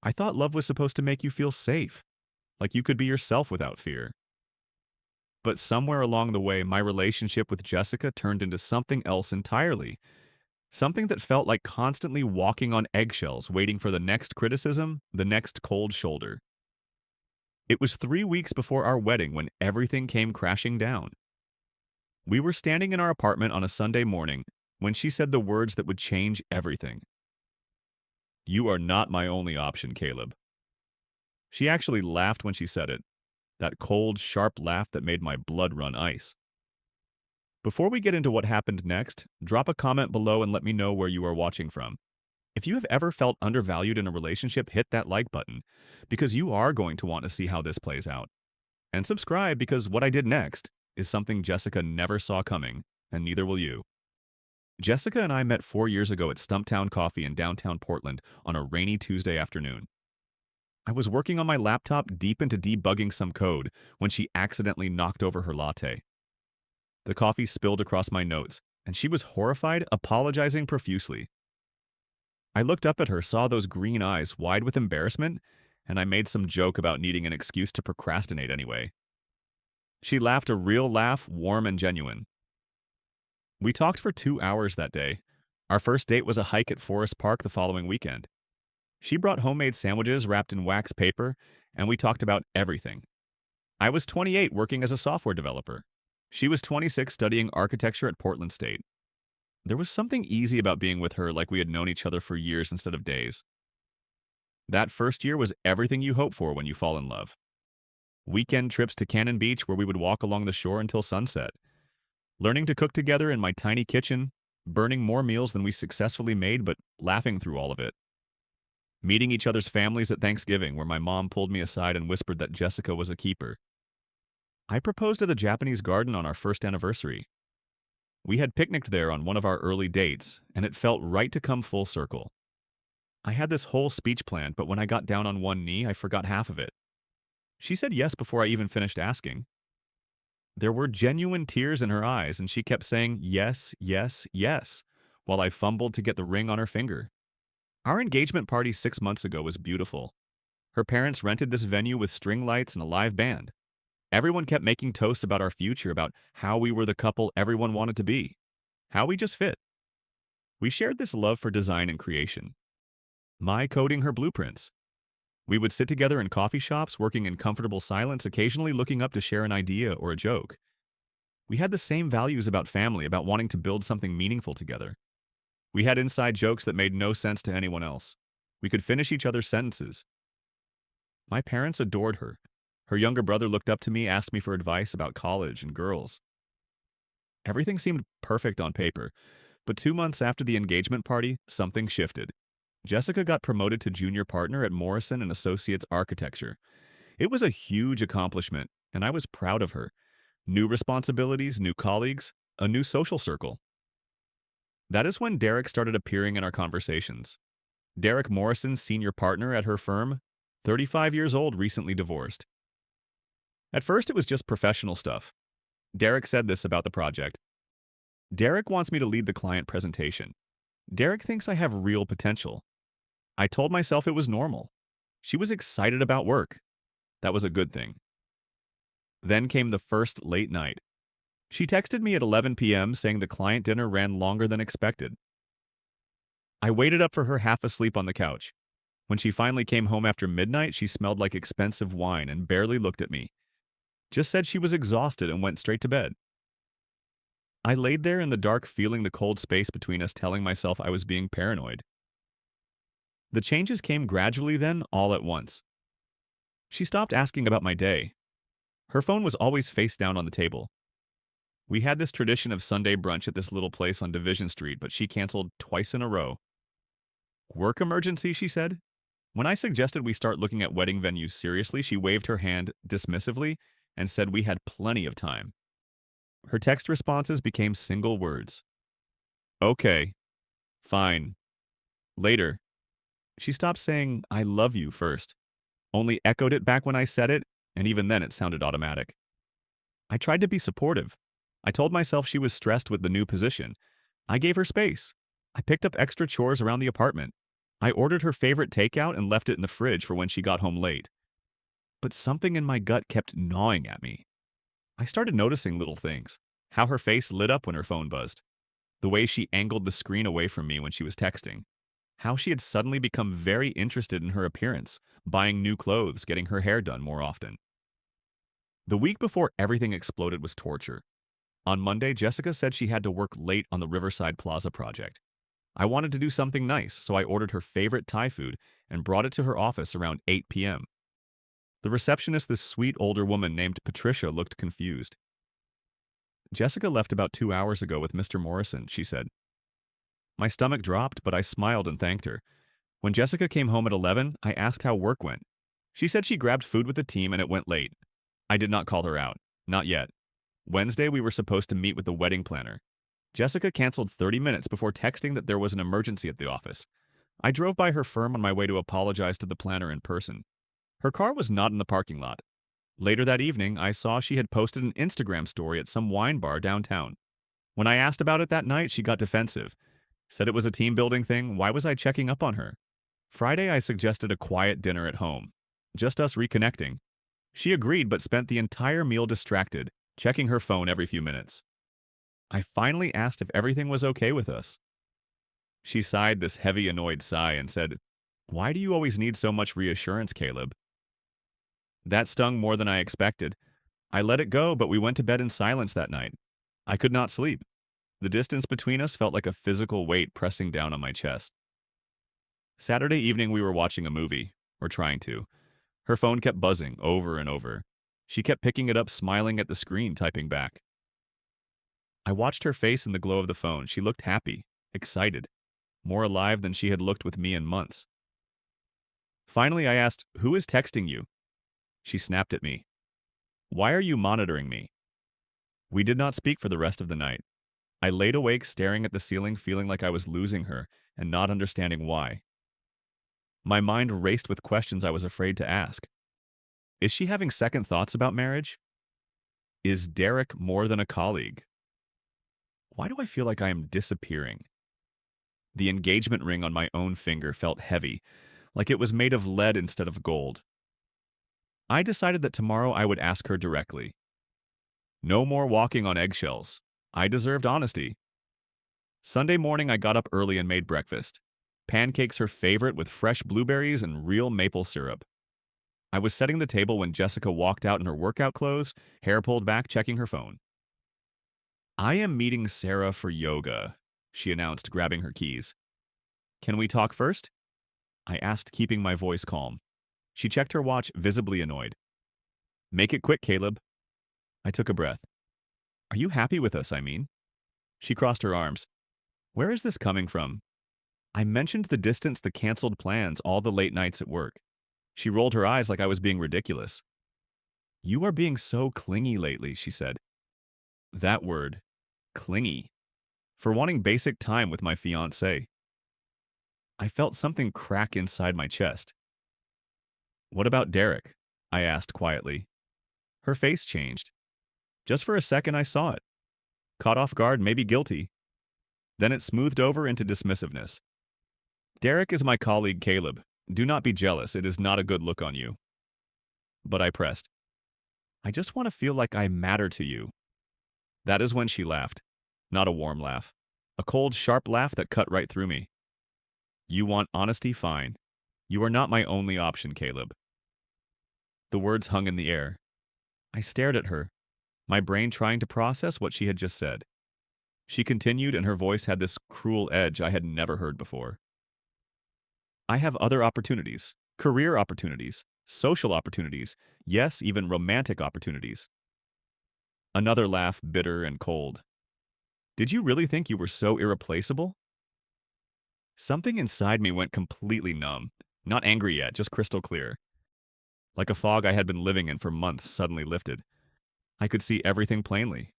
I thought love was supposed to make you feel safe, like you could be yourself without fear. But somewhere along the way, my relationship with Jessica turned into something else entirely. Something that felt like constantly walking on eggshells, waiting for the next criticism, the next cold shoulder. It was 3 weeks before our wedding when everything came crashing down. We were standing in our apartment on a Sunday morning when she said the words that would change everything. "You are not my only option, Caleb." She actually laughed when she said it, that cold, sharp laugh that made my blood run ice. Before we get into what happened next, drop a comment below and let me know where you are watching from. If you have ever felt undervalued in a relationship, hit that like button, because you are going to want to see how this plays out. And subscribe, because what I did next is something Jessica never saw coming, and neither will you. Jessica and I met 4 years ago at Stumptown Coffee in downtown Portland on a rainy Tuesday afternoon. I was working on my laptop deep into debugging some code when she accidentally knocked over her latte. The coffee spilled across my notes, and she was horrified, apologizing profusely. I looked up at her, saw those green eyes wide with embarrassment, and I made some joke about needing an excuse to procrastinate anyway. She laughed, a real laugh, warm and genuine. We talked for 2 hours that day. Our first date was a hike at Forest Park the following weekend. She brought homemade sandwiches wrapped in wax paper, and we talked about everything. I was 28 working as a software developer. She was 26 studying architecture at Portland State. There was something easy about being with her, like we had known each other for years instead of days. That first year was everything you hope for when you fall in love. Weekend trips to Cannon Beach where we would walk along the shore until sunset. Learning to cook together in my tiny kitchen, burning more meals than we successfully made, but laughing through all of it. Meeting each other's families at Thanksgiving, where my mom pulled me aside and whispered that Jessica was a keeper. I proposed at the Japanese garden on our first anniversary. We had picnicked there on one of our early dates, and it felt right to come full circle. I had this whole speech planned, but when I got down on one knee, I forgot half of it. She said yes before I even finished asking. There were genuine tears in her eyes, and she kept saying yes, yes, yes, while I fumbled to get the ring on her finger. Our engagement party 6 months ago was beautiful. Her parents rented this venue with string lights and a live band. Everyone kept making toasts about our future, about how we were the couple everyone wanted to be, how we just fit. We shared this love for design and creation. My coding her blueprints. We would sit together in coffee shops, working in comfortable silence, occasionally looking up to share an idea or a joke. We had the same values about family, about wanting to build something meaningful together. We had inside jokes that made no sense to anyone else. We could finish each other's sentences. My parents adored her. Her younger brother looked up to me, asked me for advice about college and girls. Everything seemed perfect on paper, but 2 months after the engagement party, something shifted. Jessica got promoted to junior partner at Morrison and Associates Architecture. It was a huge accomplishment, and I was proud of her. New responsibilities, new colleagues, a new social circle. That is when Derek started appearing in our conversations. Derek Morrison, senior partner at her firm, 35 years old, recently divorced. At first, it was just professional stuff. Derek said this about the project. Derek wants me to lead the client presentation. Derek thinks I have real potential. I told myself it was normal. She was excited about work. That was a good thing. Then came the first late night. She texted me at 11 p.m. saying the client dinner ran longer than expected. I waited up for her half asleep on the couch. When she finally came home after midnight, she smelled like expensive wine and barely looked at me. Just said she was exhausted and went straight to bed. I laid there in the dark, feeling the cold space between us, telling myself I was being paranoid. The changes came gradually then, all at once. She stopped asking about my day. Her phone was always face down on the table. We had this tradition of Sunday brunch at this little place on Division Street, but she canceled twice in a row. Work emergency, she said. When I suggested we start looking at wedding venues seriously, she waved her hand dismissively and said we had plenty of time. Her text responses became single words. Okay. Fine. Later. She stopped saying, I love you first. Only echoed it back when I said it, and even then it sounded automatic. I tried to be supportive. I told myself she was stressed with the new position. I gave her space. I picked up extra chores around the apartment. I ordered her favorite takeout and left it in the fridge for when she got home late. But something in my gut kept gnawing at me. I started noticing little things. How her face lit up when her phone buzzed. The way she angled the screen away from me when she was texting. How she had suddenly become very interested in her appearance, buying new clothes, getting her hair done more often. The week before everything exploded was torture. On Monday, Jessica said she had to work late on the Riverside Plaza project. I wanted to do something nice, so I ordered her favorite Thai food and brought it to her office around 8 p.m. The receptionist, this sweet older woman named Patricia, looked confused. Jessica left about 2 hours ago with Mr. Morrison, she said. My stomach dropped, but I smiled and thanked her. When Jessica came home at 11, I asked how work went. She said she grabbed food with the team and it went late. I did not call her out. Not yet. Wednesday, we were supposed to meet with the wedding planner. Jessica canceled 30 minutes before texting that there was an emergency at the office. I drove by her firm on my way to apologize to the planner in person. Her car was not in the parking lot. Later that evening, I saw she had posted an Instagram story at some wine bar downtown. When I asked about it that night, she got defensive. Said it was a team-building thing. Why was I checking up on her? Friday, I suggested a quiet dinner at home. Just us reconnecting. She agreed but spent the entire meal distracted, checking her phone every few minutes. I finally asked if everything was okay with us. She sighed this heavy, annoyed sigh and said, "Why do you always need so much reassurance, Caleb?" That stung more than I expected. I let it go, but we went to bed in silence that night. I could not sleep. The distance between us felt like a physical weight pressing down on my chest. Saturday evening, we were watching a movie, or trying to. Her phone kept buzzing over and over. She kept picking it up, smiling at the screen, typing back. I watched her face in the glow of the phone. She looked happy, excited, more alive than she had looked with me in months. Finally, I asked, "Who is texting you?" She snapped at me. "Why are you monitoring me?" We did not speak for the rest of the night. I laid awake staring at the ceiling, feeling like I was losing her and not understanding why. My mind raced with questions I was afraid to ask. Is she having second thoughts about marriage? Is Derek more than a colleague? Why do I feel like I am disappearing? The engagement ring on my own finger felt heavy, like it was made of lead instead of gold. I decided that tomorrow I would ask her directly. No more walking on eggshells. I deserved honesty. Sunday morning, I got up early and made breakfast. Pancakes, her favorite, with fresh blueberries and real maple syrup. I was setting the table when Jessica walked out in her workout clothes, hair pulled back, checking her phone. "I am meeting Sarah for yoga," she announced, grabbing her keys. "Can we talk first?" I asked, keeping my voice calm. She checked her watch, visibly annoyed. "Make it quick, Caleb." I took a breath. "Are you happy with us, I mean?" She crossed her arms. "Where is this coming from?" I mentioned the distance, the canceled plans, all the late nights at work. She rolled her eyes like I was being ridiculous. "You are being so clingy lately," she said. That word. Clingy. For wanting basic time with my fiancé. I felt something crack inside my chest. "What about Derek?" I asked quietly. Her face changed. Just for a second I saw it. Caught off guard, maybe guilty. Then it smoothed over into dismissiveness. "Derek is my colleague, Caleb. Do not be jealous. It is not a good look on you." But I pressed. "I just want to feel like I matter to you." That is when she laughed. Not a warm laugh. A cold, sharp laugh that cut right through me. "You want honesty? Fine. You are not my only option, Caleb." The words hung in the air. I stared at her, my brain trying to process what she had just said. She continued, and her voice had this cruel edge I had never heard before. "I have other opportunities, career opportunities, social opportunities, yes, even romantic opportunities." Another laugh, bitter and cold. "Did you really think you were so irreplaceable?" Something inside me went completely numb. Not angry yet, just crystal clear. Like a fog I had been living in for months suddenly lifted. I could see everything plainly.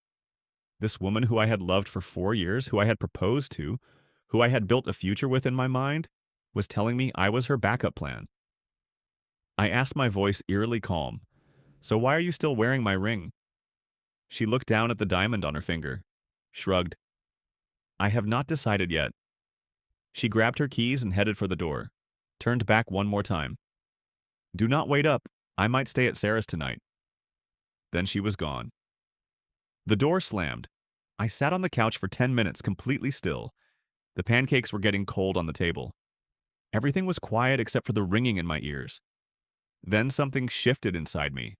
This woman who I had loved for 4 years, who I had proposed to, who I had built a future with in my mind, was telling me I was her backup plan. I asked, my voice eerily calm, "So why are you still wearing my ring?" She looked down at the diamond on her finger, shrugged. "I have not decided yet." She grabbed her keys and headed for the door. turned back one more time. Do not wait up. I might stay at Sarah's tonight. Then she was gone. The door slammed. I sat on the couch for 10 minutes completely still. The pancakes were getting cold on the table. Everything was quiet except for the ringing in my ears. Then something shifted inside me.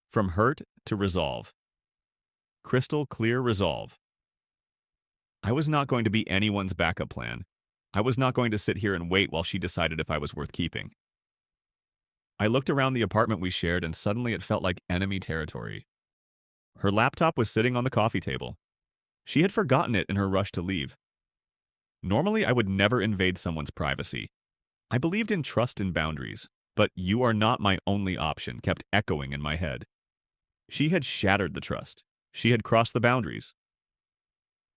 From hurt to resolve. Crystal clear resolve. I was not going to be anyone's backup plan. I was not going to sit here and wait while she decided if I was worth keeping. I looked around the apartment we shared and suddenly it felt like enemy territory. Her laptop was sitting on the coffee table. She had forgotten it in her rush to leave. Normally, I would never invade someone's privacy. I believed in trust and boundaries, but "you are not my only option" kept echoing in my head. She had shattered the trust. She had crossed the boundaries.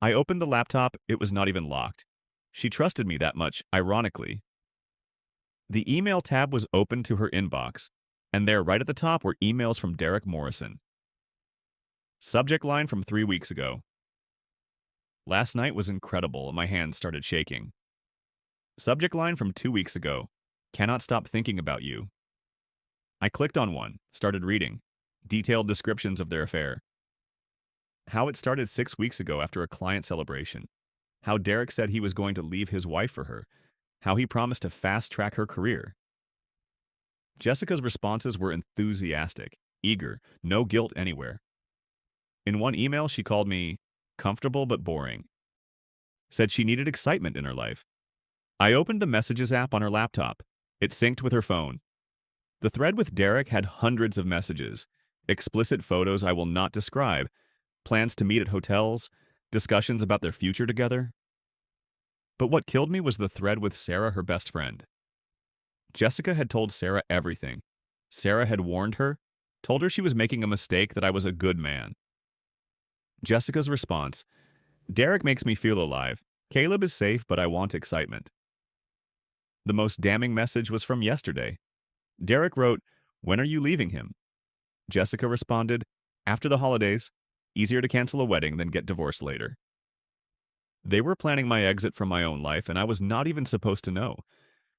I opened the laptop, it was not even locked. She trusted me that much, ironically. The email tab was open to her inbox, and there right at the top were emails from Derek Morrison. Subject line from 3 weeks ago. Last night was incredible and my hands started shaking. Subject line from 2 weeks ago. Cannot stop thinking about you. I clicked on one, started reading. Detailed descriptions of their affair. How it started 6 weeks ago after a client celebration. How Derek said he was going to leave his wife for her. How he promised to fast-track her career. Jessica's responses were enthusiastic, eager, no guilt anywhere. In one email, she called me comfortable but boring. Said she needed excitement in her life. I opened the Messages app on her laptop. It synced with her phone. The thread with Derek had hundreds of messages, explicit photos I will not describe, plans to meet at hotels, discussions about their future together. But what killed me was the thread with Sarah, her best friend. Jessica had told Sarah everything. Sarah had warned her, told her she was making a mistake, that I was a good man. Jessica's response: Derek makes me feel alive. Caleb is safe, but I want excitement. The most damning message was from yesterday. Derek wrote, "When are you leaving him?" Jessica responded, "After the holidays. Easier to cancel a wedding than get divorced later." They were planning my exit from my own life, and I was not even supposed to know.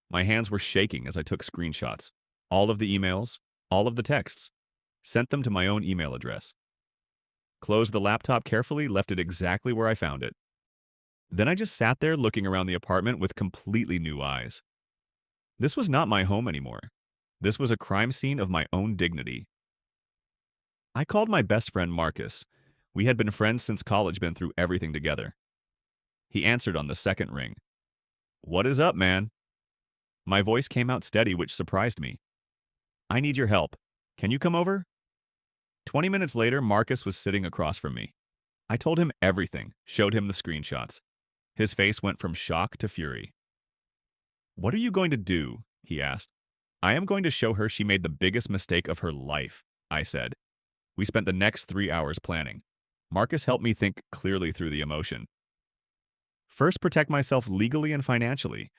My hands were shaking as I took screenshots. All of the emails, all of the texts. Sent them to my own email address. Closed the laptop carefully, left it exactly where I found it. Then I just sat there looking around the apartment with completely new eyes. This was not my home anymore. This was a crime scene of my own dignity. I called my best friend Marcus. We had been friends since college, been through everything together. He answered on the second ring. "What is up, man?" My voice came out steady, which surprised me. "I need your help. Can you come over?" 20 minutes later, Marcus was sitting across from me. I told him everything, showed him the screenshots. His face went from shock to fury. "What are you going to do?" he asked. "I am going to show her she made the biggest mistake of her life," I said. We spent the next 3 hours planning. Marcus helped me think clearly through the emotion. First, protect myself legally and financially.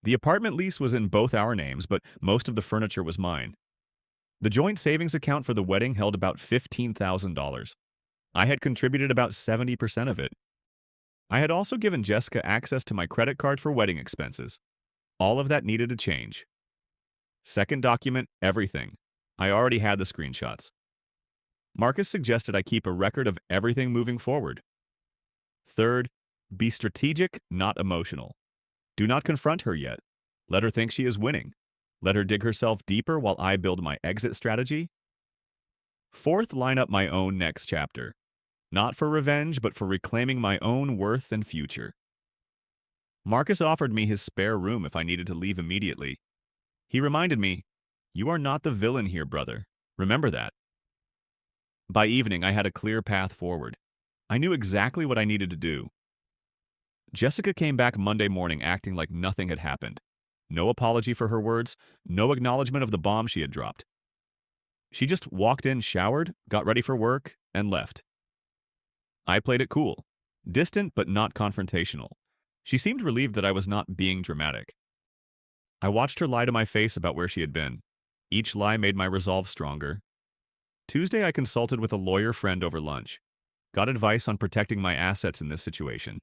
The apartment lease was in both our names, but most of the furniture was mine. The joint savings account for the wedding held about $15,000. I had contributed about 70% of it. I had also given Jessica access to my credit card for wedding expenses. All of that needed to change. Second, document everything. I already had the screenshots. Marcus suggested I keep a record of everything moving forward. Third, be strategic, not emotional. Do not confront her yet. Let her think she is winning. Let her dig herself deeper while I build my exit strategy. Fourth, line up my own next chapter. Not for revenge, but for reclaiming my own worth and future. Marcus offered me his spare room if I needed to leave immediately. He reminded me, "You are not the villain here, brother. Remember that." By evening, I had a clear path forward. I knew exactly what I needed to do. Jessica came back Monday morning acting like nothing had happened. No apology for her words, no acknowledgement of the bomb she had dropped. She just walked in, showered, got ready for work, and left. I played it cool, distant but not confrontational. She seemed relieved that I was not being dramatic. I watched her lie to my face about where she had been. Each lie made my resolve stronger. Tuesday, I consulted with a lawyer friend over lunch. Got advice on protecting my assets in this situation.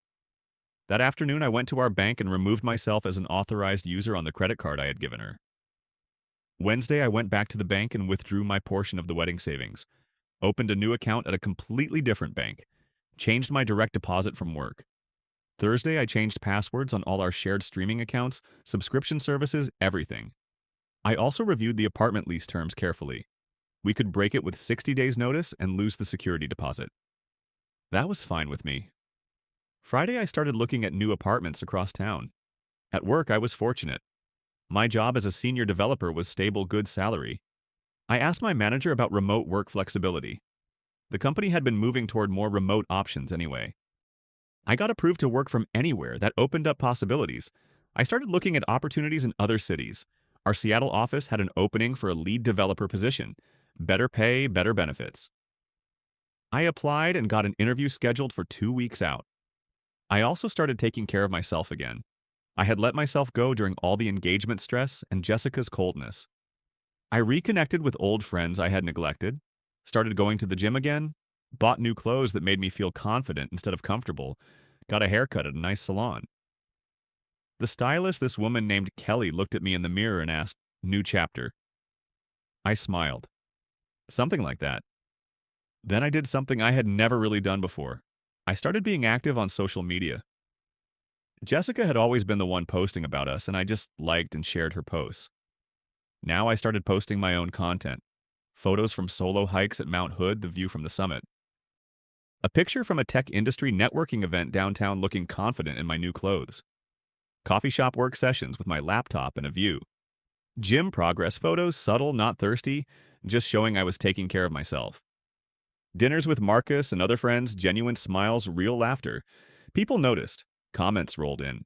That afternoon, I went to our bank and removed myself as an authorized user on the credit card I had given her. Wednesday, I went back to the bank and withdrew my portion of the wedding savings, opened a new account at a completely different bank, changed my direct deposit from work. Thursday, I changed passwords on all our shared streaming accounts, subscription services, everything. I also reviewed the apartment lease terms carefully. We could break it with 60 days' notice and lose the security deposit. That was fine with me. Friday, I started looking at new apartments across town. At work, I was fortunate. My job as a senior developer was stable, good salary. I asked my manager about remote work flexibility. The company had been moving toward more remote options anyway. I got approved to work from anywhere. That opened up possibilities. I started looking at opportunities in other cities. Our Seattle office had an opening for a lead developer position. Better pay, better benefits. I applied and got an interview scheduled for 2 weeks out. I also started taking care of myself again. I had let myself go during all the engagement stress and Jessica's coldness. I reconnected with old friends I had neglected, started going to the gym again, bought new clothes that made me feel confident instead of comfortable, got a haircut at a nice salon. The stylist, this woman named Kelly, looked at me in the mirror and asked, "New chapter." I smiled. Something like that. Then I did something I had never really done before. I started being active on social media. Jessica had always been the one posting about us, and I just liked and shared her posts. Now I started posting my own content. Photos from solo hikes at Mount Hood, the view from the summit. A picture from a tech industry networking event downtown looking confident in my new clothes. Coffee shop work sessions with my laptop and a view. Gym progress photos, subtle, not thirsty, just showing I was taking care of myself. Dinners with Marcus and other friends, genuine smiles, real laughter. People noticed. Comments rolled in.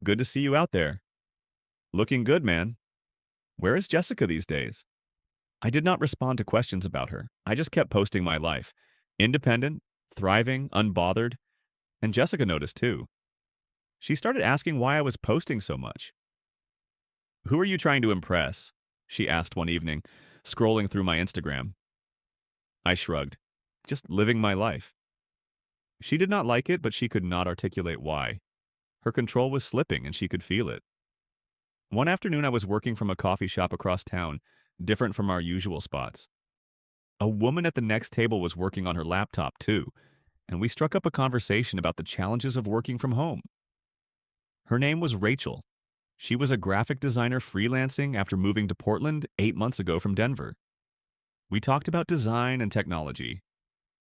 "Good to see you out there." "Looking good, man." "Where is Jessica these days?" I did not respond to questions about her. I just kept posting my life. Independent, thriving, unbothered. And Jessica noticed too. She started asking why I was posting so much. "Who are you trying to impress?" she asked one evening, scrolling through my Instagram. I shrugged. Just living my life. She did not like it, but she could not articulate why. Her control was slipping, and she could feel it. One afternoon, I was working from a coffee shop across town, different from our usual spots. A woman at the next table was working on her laptop, too, and we struck up a conversation about the challenges of working from home. Her name was Rachel. She was a graphic designer freelancing after moving to Portland 8 months ago from Denver. We talked about design and technology.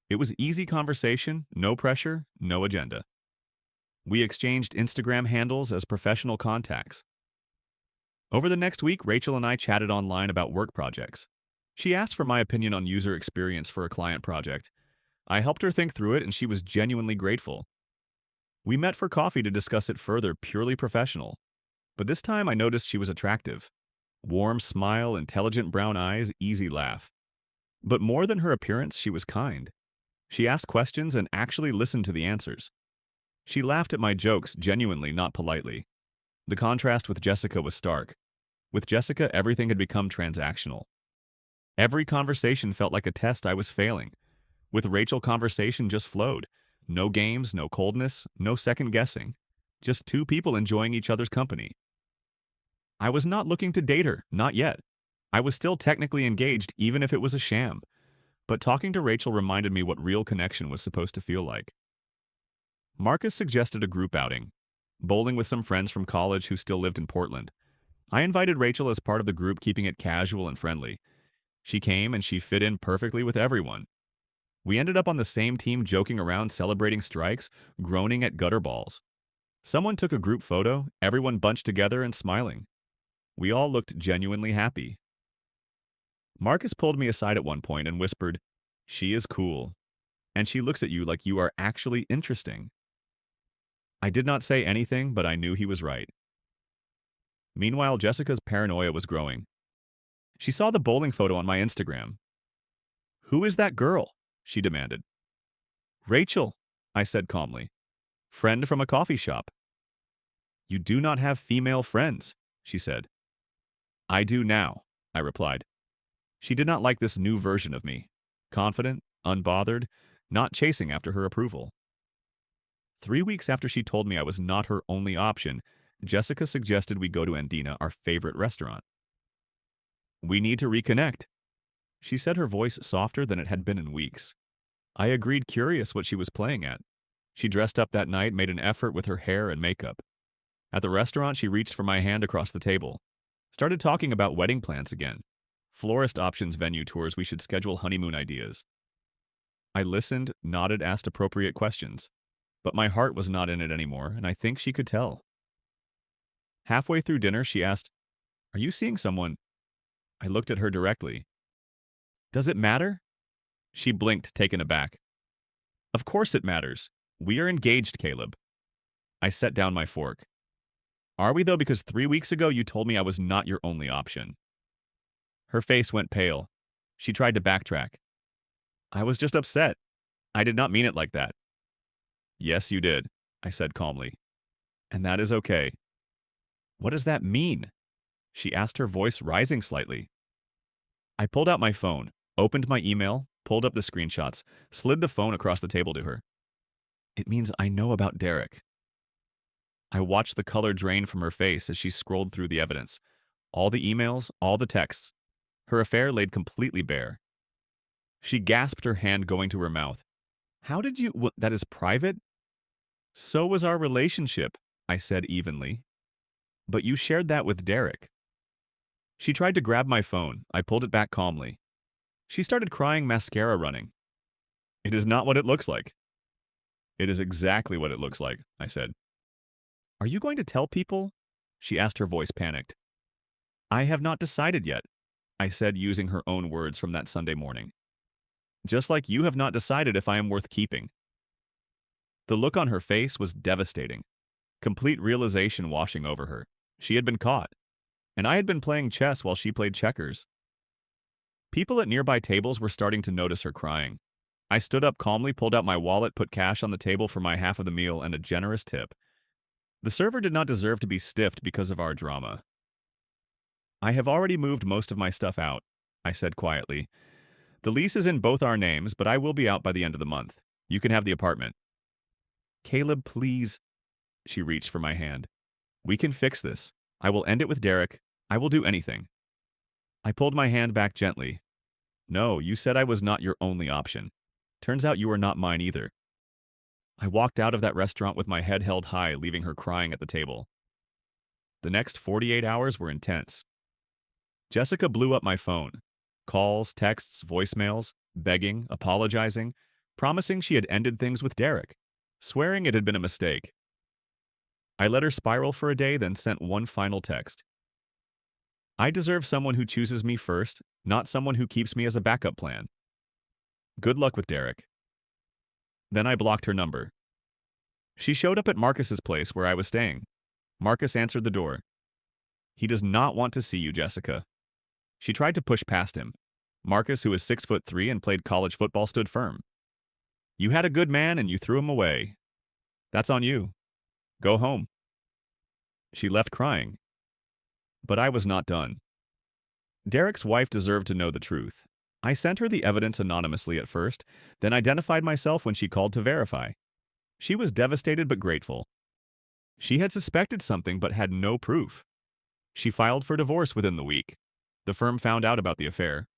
It was easy conversation, no pressure, no agenda. We exchanged Instagram handles as professional contacts. Over the next week, Rachel and I chatted online about work projects. She asked for my opinion on user experience for a client project. I helped her think through it, and she was genuinely grateful. We met for coffee to discuss it further, purely professional. But this time I noticed she was attractive. Warm smile, intelligent brown eyes, easy laugh. But more than her appearance, she was kind. She asked questions and actually listened to the answers. She laughed at my jokes, genuinely, not politely. The contrast with Jessica was stark. With Jessica, everything had become transactional. Every conversation felt like a test I was failing. With Rachel, conversation just flowed. No games, no coldness, no second guessing. Just two people enjoying each other's company. I was not looking to date her, not yet. I was still technically engaged, even if it was a sham. But talking to Rachel reminded me what real connection was supposed to feel like. Marcus suggested a group outing, bowling with some friends from college who still lived in Portland. I invited Rachel as part of the group, keeping it casual and friendly. She came and she fit in perfectly with everyone. We ended up on the same team, joking around, celebrating strikes, groaning at gutter balls. Someone took a group photo, everyone bunched together and smiling. We all looked genuinely happy. Marcus pulled me aside at one point and whispered, "She is cool, and she looks at you like you are actually interesting." I did not say anything, but I knew he was right. Meanwhile, Jessica's paranoia was growing. She saw the bowling photo on my Instagram. "Who is that girl?" she demanded. "Rachel," I said calmly. "Friend from a coffee shop." "You do not have female friends," she said. "I do now," I replied. She did not like this new version of me. Confident, unbothered, not chasing after her approval. 3 weeks after she told me I was not her only option, Jessica suggested we go to Andina, our favorite restaurant. We need to reconnect. She said, her voice softer than it had been in weeks. I agreed, curious what she was playing at. She dressed up that night, made an effort with her hair and makeup. At the restaurant, she reached for my hand across the table. Started talking about wedding plans again. Florist options, venue tours, we should schedule honeymoon ideas. I listened, nodded, asked appropriate questions. But my heart was not in it anymore, and I think she could tell. Halfway through dinner, she asked, "Are you seeing someone?" I looked at her directly. "Does it matter?" She blinked, taken aback. "Of course it matters. We are engaged, Caleb." I set down my fork. "Are we, though, because 3 weeks ago you told me I was not your only option?" Her face went pale. She tried to backtrack. "I was just upset. I did not mean it like that." "Yes, you did," I said calmly. "And that is okay." "What does that mean?" she asked, her voice rising slightly. I pulled out my phone, opened my email, pulled up the screenshots, slid the phone across the table to her. "It means I know about Derek." I watched the color drain from her face as she scrolled through the evidence. All the emails, all the texts. Her affair laid completely bare. She gasped, her hand going to her mouth. "How did you— that is private?" "So was our relationship," I said evenly. "But you shared that with Derek." She tried to grab my phone. I pulled it back calmly. She started crying, mascara running. "It is not what it looks like." "It is exactly what it looks like," I said. "Are you going to tell people?" she asked, her voice panicked. "I have not decided yet," I said, using her own words from that Sunday morning. "Just like you have not decided if I am worth keeping." The look on her face was devastating. Complete realization washing over her. She had been caught, and I had been playing chess while she played checkers. People at nearby tables were starting to notice her crying. I stood up calmly, pulled out my wallet, put cash on the table for my half of the meal and a generous tip. The server did not deserve to be stiffed because of our drama. "I have already moved most of my stuff out," I said quietly. "The lease is in both our names, but I will be out by the end of the month. You can have the apartment." "Caleb, please." She reached for my hand. "We can fix this. I will end it with Derek. I will do anything." I pulled my hand back gently. "No, you said I was not your only option. Turns out you are not mine either." I walked out of that restaurant with my head held high, leaving her crying at the table. The next 48 hours were intense. Jessica blew up my phone. Calls, texts, voicemails, begging, apologizing, promising she had ended things with Derek, swearing it had been a mistake. I let her spiral for a day, then sent one final text. "I deserve someone who chooses me first, not someone who keeps me as a backup plan. Good luck with Derek." Then I blocked her number. She showed up at Marcus's place where I was staying. Marcus answered the door. "He does not want to see you, Jessica." She tried to push past him. Marcus, who is 6'3" and played college football, stood firm. "You had a good man and you threw him away. That's on you. Go home." She left crying. But I was not done. Derek's wife deserved to know the truth. I sent her the evidence anonymously at first, then identified myself when she called to verify. She was devastated but grateful. She had suspected something but had no proof. She filed for divorce within the week. The firm found out about the affair.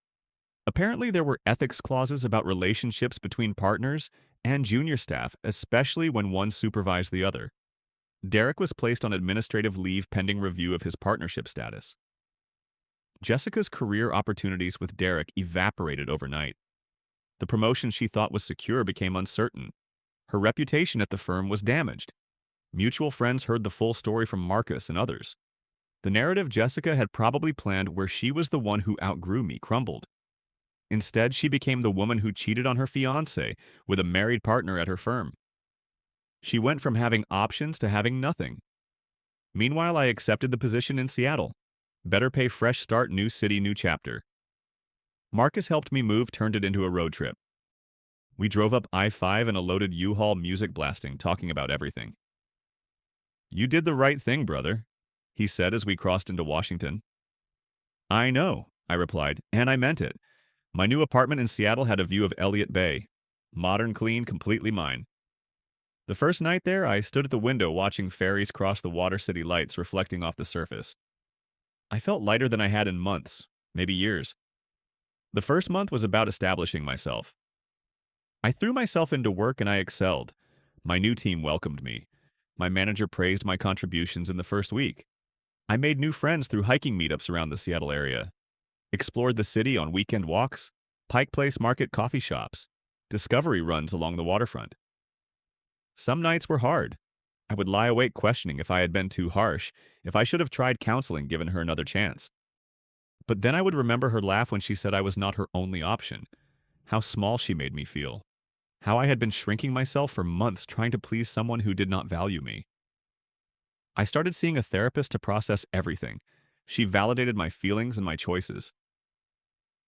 Apparently, there were ethics clauses about relationships between partners and junior staff, especially when one supervised the other. Derek was placed on administrative leave pending review of his partnership status. Jessica's career opportunities with Derek evaporated overnight. The promotion she thought was secure became uncertain. Her reputation at the firm was damaged. Mutual friends heard the full story from Marcus and others. The narrative Jessica had probably planned, where she was the one who outgrew me, crumbled. Instead, she became the woman who cheated on her fiancé with a married partner at her firm. She went from having options to having nothing. Meanwhile, I accepted the position in Seattle. Better pay, fresh start, new city, new chapter. Marcus helped me move, turned it into a road trip. We drove up I-5 in a loaded U-Haul, music blasting, talking about everything. "You did the right thing, brother," he said as we crossed into Washington. "I know," I replied, and I meant it. My new apartment in Seattle had a view of Elliott Bay. Modern, clean, completely mine. The first night there, I stood at the window watching ferries cross the water city lights reflecting off the surface. I felt lighter than I had in months, maybe years. The first month was about establishing myself. I threw myself into work and I excelled. My new team welcomed me. My manager praised my contributions in the first week. I made new friends through hiking meetups around the Seattle area, explored the city on weekend walks, Pike Place Market coffee shops, discovery runs along the waterfront. Some nights were hard. I would lie awake questioning if I had been too harsh, if I should have tried counseling, given her another chance. But then I would remember her laugh when she said I was not her only option, how small she made me feel, how I had been shrinking myself for months trying to please someone who did not value me. I started seeing a therapist to process everything. She validated my feelings and my choices.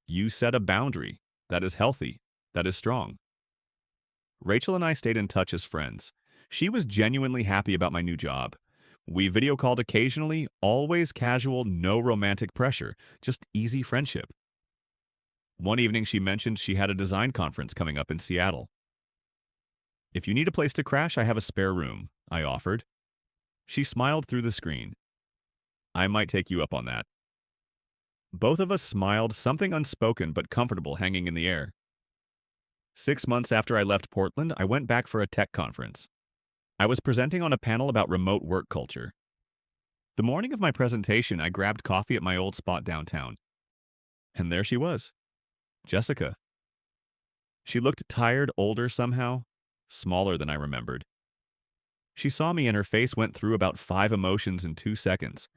You set a boundary. That is healthy. That is strong. Rachel and I stayed in touch as friends. She was genuinely happy about my new job. We video called occasionally, always casual, no romantic pressure, just easy friendship. One evening she mentioned she had a design conference coming up in Seattle. If you need a place to crash, I have a spare room, I offered. She smiled through the screen. I might take you up on that. Both of us smiled, something unspoken but comfortable hanging in the air. 6 months after I left Portland, I went back for a tech conference. I was presenting on a panel about remote work culture. The morning of my presentation, I grabbed coffee at my old spot downtown. And there she was, Jessica. She looked tired, older somehow, smaller than I remembered. She saw me and her face went through about 5 emotions in 2 seconds.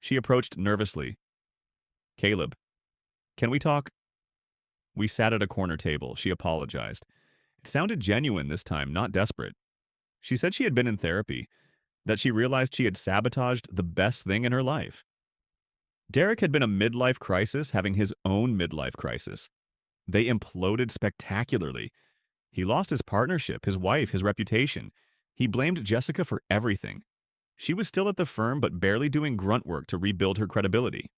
She approached nervously. Caleb, can we talk? We sat at a corner table. She apologized. It sounded genuine this time, not desperate. She said she had been in therapy, that she realized she had sabotaged the best thing in her life. Derek had been a midlife crisis, having his own midlife crisis. They imploded spectacularly. He lost his partnership, his wife, his reputation. He blamed Jessica for everything. She was still at the firm, but barely doing grunt work to rebuild her credibility.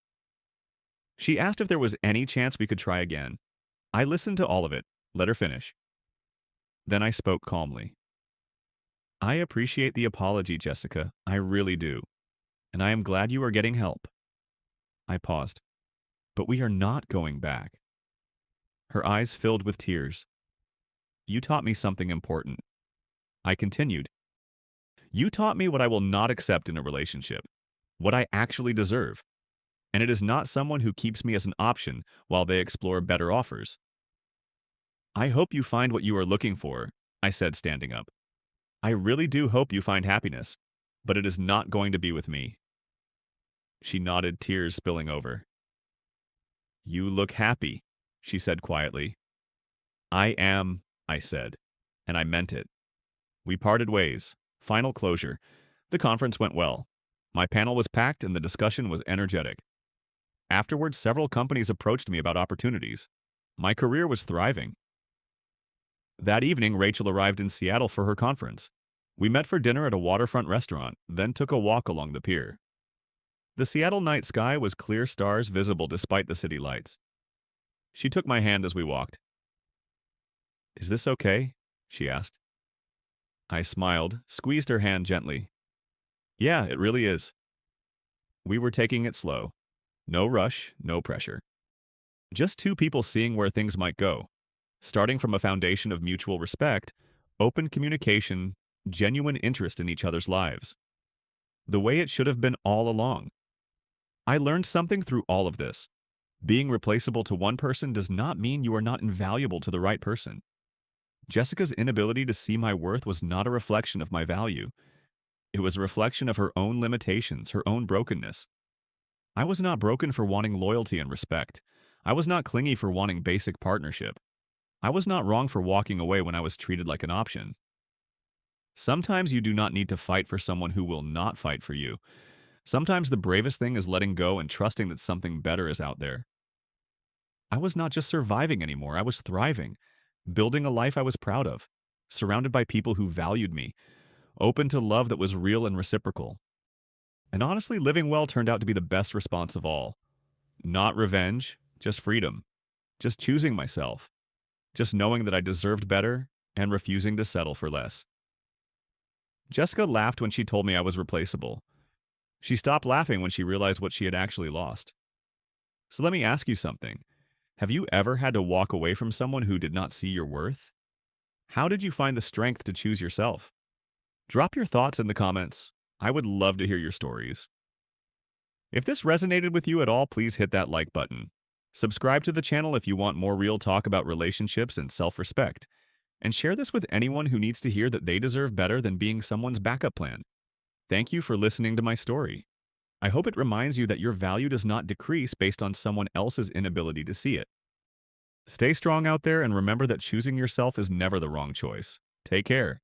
She asked if there was any chance we could try again. I listened to all of it, let her finish. Then I spoke calmly. I appreciate the apology, Jessica. I really do. And I am glad you are getting help. I paused. But we are not going back. Her eyes filled with tears. You taught me something important. I continued. You taught me what I will not accept in a relationship, what I actually deserve. And it is not someone who keeps me as an option while they explore better offers. I hope you find what you are looking for, I said, standing up. I really do hope you find happiness, but it is not going to be with me. She nodded, tears spilling over. You look happy, she said quietly. I am, I said, and I meant it. We parted ways. Final closure. The conference went well. My panel was packed and the discussion was energetic. Afterwards, several companies approached me about opportunities. My career was thriving. That evening, Rachel arrived in Seattle for her conference. We met for dinner at a waterfront restaurant, then took a walk along the pier. The Seattle night sky was clear stars visible despite the city lights. She took my hand as we walked. Is this okay? She asked. I smiled, squeezed her hand gently. Yeah, it really is. We were taking it slow. No rush, no pressure. Just two people seeing where things might go, starting from a foundation of mutual respect, open communication, genuine interest in each other's lives. The way it should have been all along. I learned something through all of this. Being replaceable to one person does not mean you are not invaluable to the right person. Jessica's inability to see my worth was not a reflection of my value. It was a reflection of her own limitations, her own brokenness. I was not broken for wanting loyalty and respect. I was not clingy for wanting basic partnership. I was not wrong for walking away when I was treated like an option. Sometimes you do not need to fight for someone who will not fight for you. Sometimes the bravest thing is letting go and trusting that something better is out there. I was not just surviving anymore, I was thriving, building a life I was proud of, surrounded by people who valued me, open to love that was real and reciprocal. And honestly, living well turned out to be the best response of all. Not revenge, just freedom. Just choosing myself. Just knowing that I deserved better and refusing to settle for less. Jessica laughed when she told me I was replaceable. She stopped laughing when she realized what she had actually lost. So let me ask you something. Have you ever had to walk away from someone who did not see your worth? How did you find the strength to choose yourself? Drop your thoughts in the comments. I would love to hear your stories. If this resonated with you at all, please hit that like button. Subscribe to the channel if you want more real talk about relationships and self-respect. And share this with anyone who needs to hear that they deserve better than being someone's backup plan. Thank you for listening to my story. I hope it reminds you that your value does not decrease based on someone else's inability to see it. Stay strong out there and remember that choosing yourself is never the wrong choice. Take care.